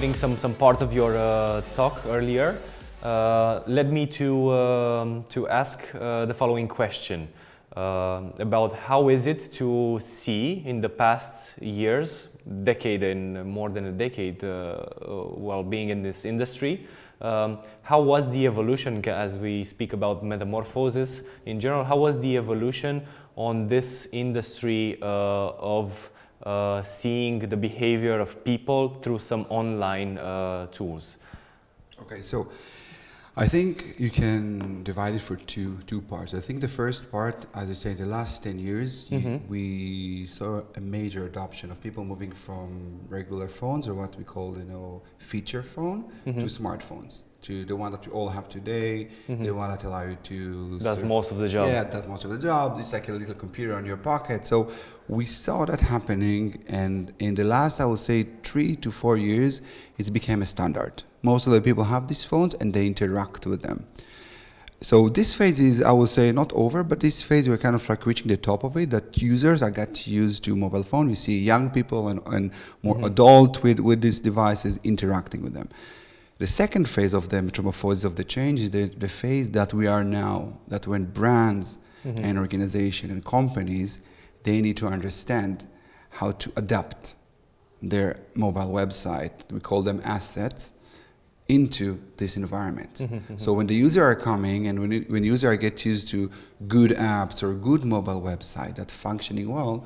getting some part of your talk earlier led me to ask the following question about how is it to see in the past years, decade and more than a decade, while being in this industry, how was the evolution, as we speak about metamorphosis in general, how was the evolution on this industry of seeing the behavior of people through some online tools? Okay, so I think you can divide it for two parts. I think the first part, as I say, the last 10 years, we saw a major adoption of people moving from regular phones, or what we call, feature phone, to smartphones, to the one that we all have today, the one that allow you to... Does most of the job. Yeah, it does most of the job. It's like a little computer on your pocket. So we saw that happening, and in the last, I would say, 3 to 4 years, it's became a standard. Most of the people have these phones and they interact with them. So this phase is, I would say, not over, but this phase we're kind of like reaching the top of it, that users are got used to mobile phone. We see young people and more adult with these devices interacting with them. The second phase of the metamorphosis of the change is the phase that we are now, that when brands and organizations and companies, they need to understand how to adapt their mobile website, we call them assets, into this environment. So when the user are coming and when user get used to good apps or good mobile website that functioning well,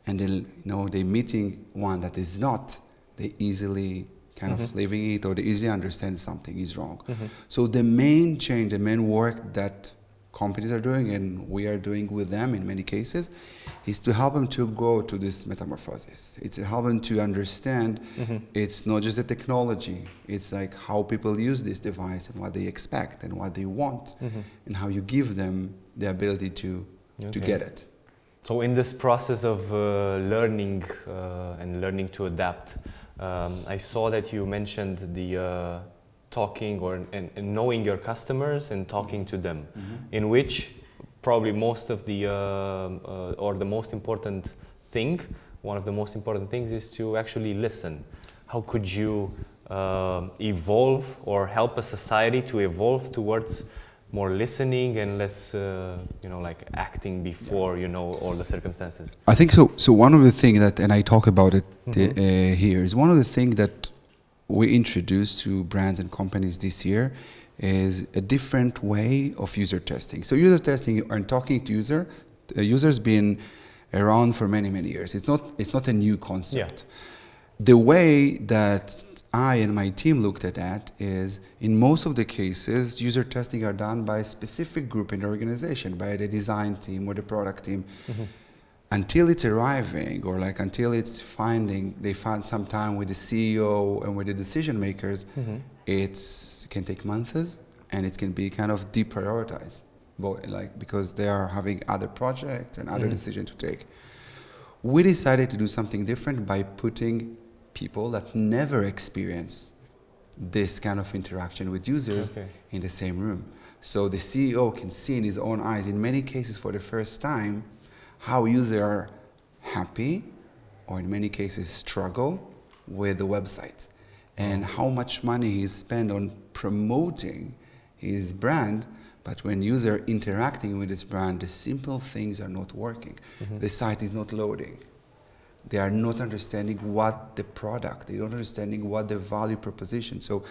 and they meeting one that is not, they easily kind of leaving it, or they easily understand something is wrong. So the main change, the main work that companies are doing and we are doing with them in many cases is to help them to go to this metamorphosis. It's to help them to understand it's not just the technology, it's like how people use this device and what they expect and what they want and how you give them the ability to get it. So in this process of learning and learning to adapt, I saw that you mentioned the talking and knowing your customers and talking to them, in which probably most of the or the most important thing, one of the most important things is to actually listen. How could you evolve or help a society to evolve towards more listening and less, like acting before all the circumstances? I think so. So one of the things that, and I talk about it here, is one of the things that we introduced to brands and companies this year is a different way of user testing. So user testing and talking to users been around for many, many years. It's not a new concept. Yeah. The way that I and my team looked at that is, in most of the cases, user testing are done by a specific group in the organization, by the design team or the product team. Until it's arriving, or until it's they find some time with the CEO and with the decision makers, it can take months and it can be kind of deprioritized, because they are having other projects and other decisions to take. We decided to do something different by putting people that never experience this kind of interaction with users in the same room. So the CEO can see in his own eyes, in many cases for the first time, how users are happy, or in many cases struggle, with the website, and how much money he spent on promoting his brand, but when users interacting with this brand, the simple things are not working. The site is not loading. They are not understanding what the product, they don't understanding what the value proposition. So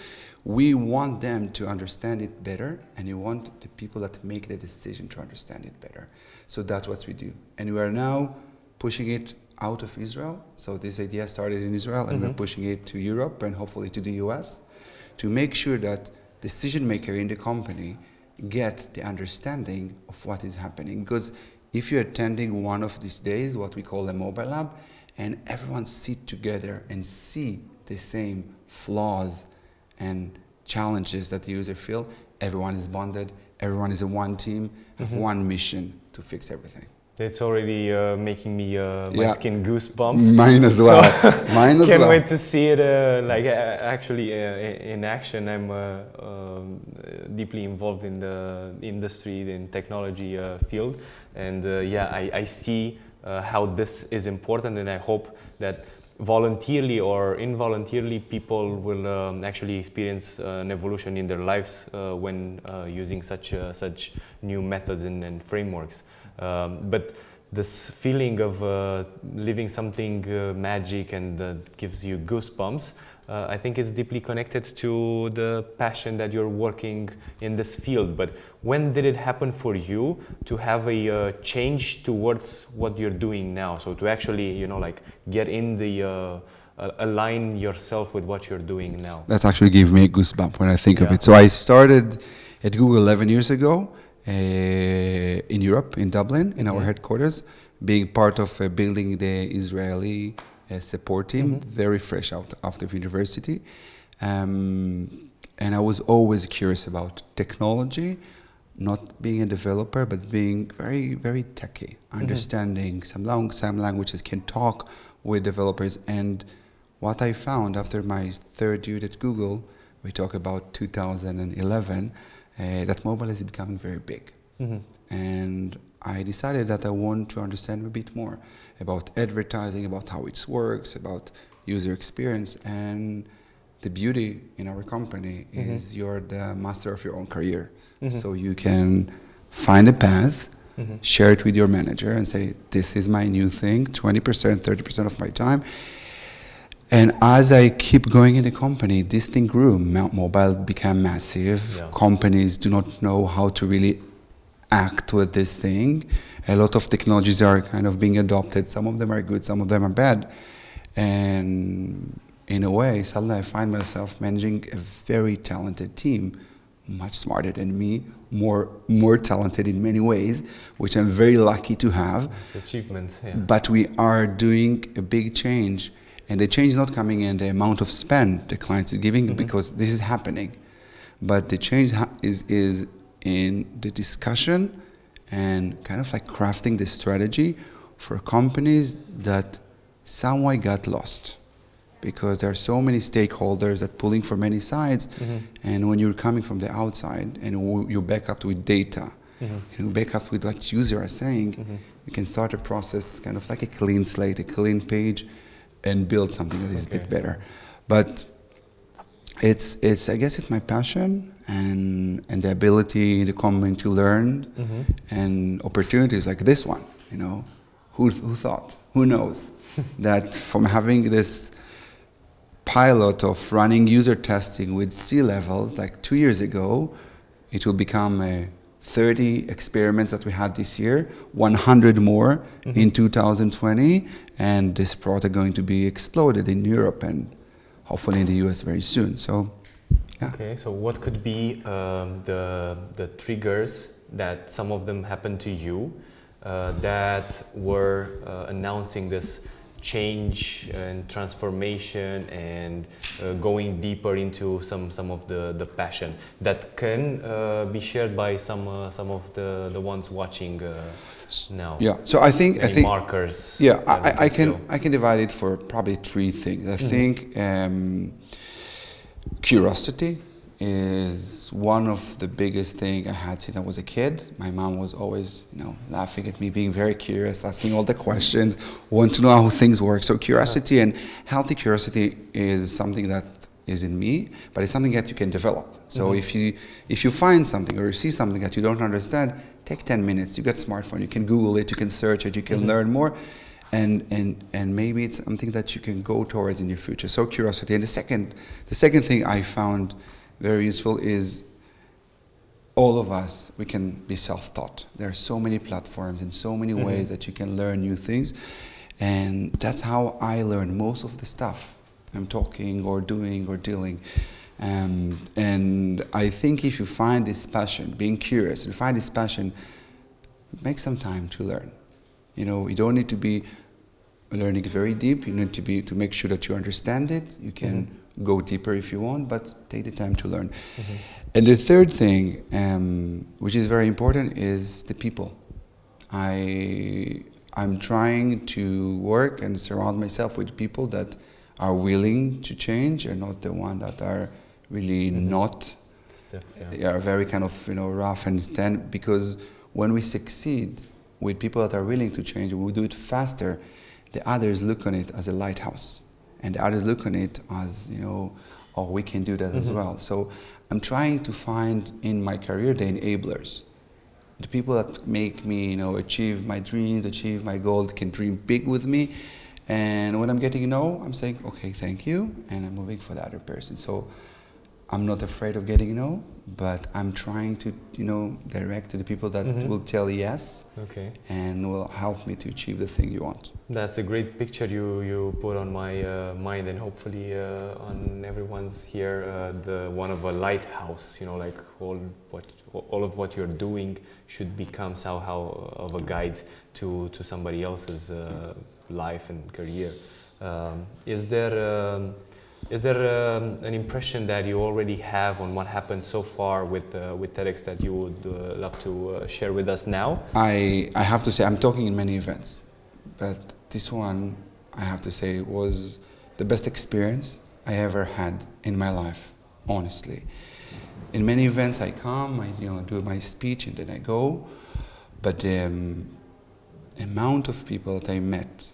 we want them to understand it better, and we want the people that make the decision to understand it better. So that's what we do. And we are now pushing it out of Israel. So this idea started in Israel, and we're pushing it to Europe and hopefully to the US, to make sure that decision maker in the company get the understanding of what is happening. Because if you're attending one of these days, what we call a mobile lab, and everyone sit together and see the same flaws and challenges that the user feel, everyone is bonded, everyone is a one team, have one mission to fix everything. It's already making me my skin goosebumps. Mine as well. So Mine as well. Can't wait to see it actually in action. I'm deeply involved in the industry, in technology field, and I see how this is important, and I hope that voluntarily or involuntarily, people will actually experience an evolution in their lives when using such new methods and frameworks. But this feeling of living something magic and gives you goosebumps, I think it's deeply connected to the passion that you're working in this field. But when did it happen for you to have a change towards what you're doing now? So to actually, like get in the, align yourself with what you're doing now. That's actually gave me a goosebump when I think of it. So I started at Google 11 years ago in Europe, in Dublin, in our headquarters, being part of building the Israeli support team, very fresh out of university. And I was always curious about technology, not being a developer, but being very, very techy, understanding some languages, can talk with developers. And what I found after my third year at Google, we talk about 2011, that mobile is becoming very big. And I decided that I want to understand a bit more about advertising, about how it works, about user experience. And the beauty in our company is you're the master of your own career. So you can find a path, share it with your manager and say, this is my new thing, 20%, 30% of my time. And as I keep going in the company, this thing grew. Mobile became massive. Yeah. Companies do not know how to really act with this thing. A lot of technologies are kind of being adopted. Some of them are good, some of them are bad. And in a way, suddenly I find myself managing a very talented team, much smarter than me, more talented in many ways, which I'm very lucky to have. It's achievement, yeah. But we are doing a big change. And the change is not coming in the amount of spend the clients are giving, because this is happening. But the change is in the discussion and kind of like crafting the strategy for companies that somewhat got lost. Because there are so many stakeholders that pulling from many sides. And when you're coming from the outside and you back up with data, you back up with what users are saying, you can start a process kind of like a clean slate, a clean page, and build something that is a bit better. But it's I guess it's my passion and the ability in the company to learn and opportunities like this one. Who thought? Who knows that from having this pilot of running user testing with C-levels like 2 years ago, it will become 30 experiments that we had this year, 100 more in 2020, and this product going to be exploded in Europe and hopefully in the US very soon. So, yeah. Okay, so what could be the triggers that some of them happened to you that were announcing this change and transformation and going deeper into some of the passion that can be shared by some of the ones watching now? Yeah. So I think markers. Yeah, I can divide it for probably 3 things. I think curiosity is one of the biggest things I had since I was a kid. My mom was always, laughing at me, being very curious, asking all the questions, want to know how things work. So curiosity and healthy curiosity is something that is in me, but it's something that you can develop. So if you find something or you see something that you don't understand, take 10 minutes. You got a smartphone, you can Google it, you can search it, you can learn more. And maybe it's something that you can go towards in your future. So curiosity. And the second thing I found very useful is all of us, we can be self-taught. There are so many platforms and so many ways that you can learn new things. And that's how I learned most of the stuff I'm talking or doing or dealing. And I think if you find this passion, being curious, and find this passion, make some time to learn. You don't need to be learning very deep. You need to make sure that you understand it. You can go deeper if you want, but take the time to learn. And the third thing, which is very important, is the people. I'm trying to work and surround myself with people that are willing to change and not the one that are really not. They are very kind of rough and stand, because when we succeed with people that are willing to change and we do it faster, the others look on it as a lighthouse. and others look on it as, you know, oh, we can do that as well. So I'm trying to find in my career the enablers, the people that make me, you know, achieve my dreams, achieve my goals, can dream big with me. And when I'm getting no, I'm saying, okay, thank you, and I'm moving for the other person. So I'm not afraid of getting no, but I'm trying to, you know, direct to the people that will tell yes, and will help me to achieve the thing you want. That's a great picture you put on my mind, and hopefully on everyone's here, the one of a lighthouse. You know, like all of what you're doing should become somehow of a guide to somebody else's life and career. Is there an impression that you already have on what happened so far with TEDx that you would love to share with us now? I have to say, I'm talking in many events, but this one, I have to say, was the best experience I ever had in my life, honestly. In many events I come, I do my speech and then I go, but the amount of people that I met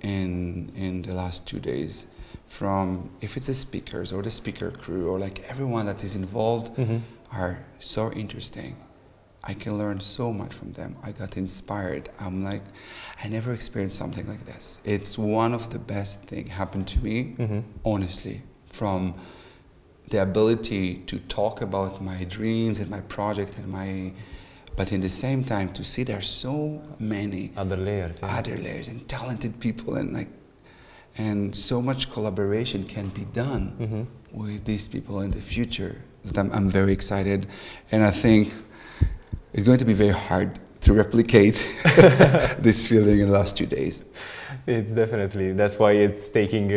in the last 2 days, from if it's the speakers or the speaker crew or like everyone that is involved, are so interesting. I can learn so much from them. I got inspired. I'm like, I never experienced something like this. It's one of the best things happened to me, honestly, from the ability to talk about my dreams and my project and but in the same time to see there's so many other layers and talented people and so much collaboration can be done with these people in the future that I'm very excited, and I think it's going to be very hard to replicate this feeling in the last 2 days. It's definitely, that's why it's taking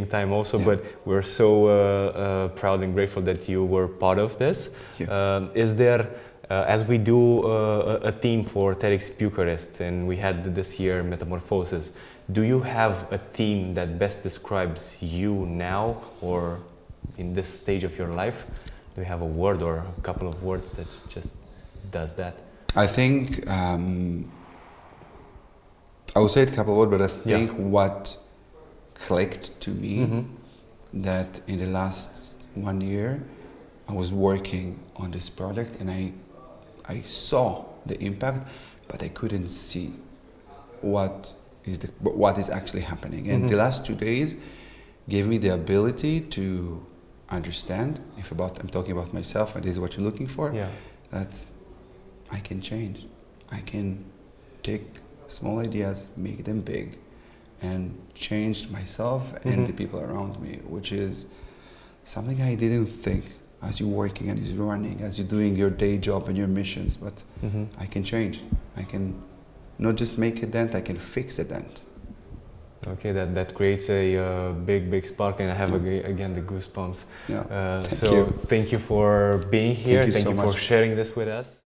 time also, but we're so proud and grateful that you were part of this. Is there, as we do a theme for TEDx Bucharest, and we had this year Metamorphosis, do you have a theme that best describes you now or in this stage of your life? Do you have a word or a couple of words that just does that? I think I will say it a couple of words, but I think what clicked to me that in the last 1 year I was working on this project and I saw the impact, but I couldn't see what is actually happening. And the last 2 days gave me the ability to understand, I'm talking about myself and this is what you're looking for, that I can change. I can take small ideas, make them big, and change myself and the people around me, which is something I didn't think as you're working and as you're running, as you're doing your day job and your missions, but I can change. I can not just make a dent, I can fix a dent. Okay, that creates a big spark, and I have again the goosebumps. Thank you. Thank you for being here. Thank you for sharing this with us.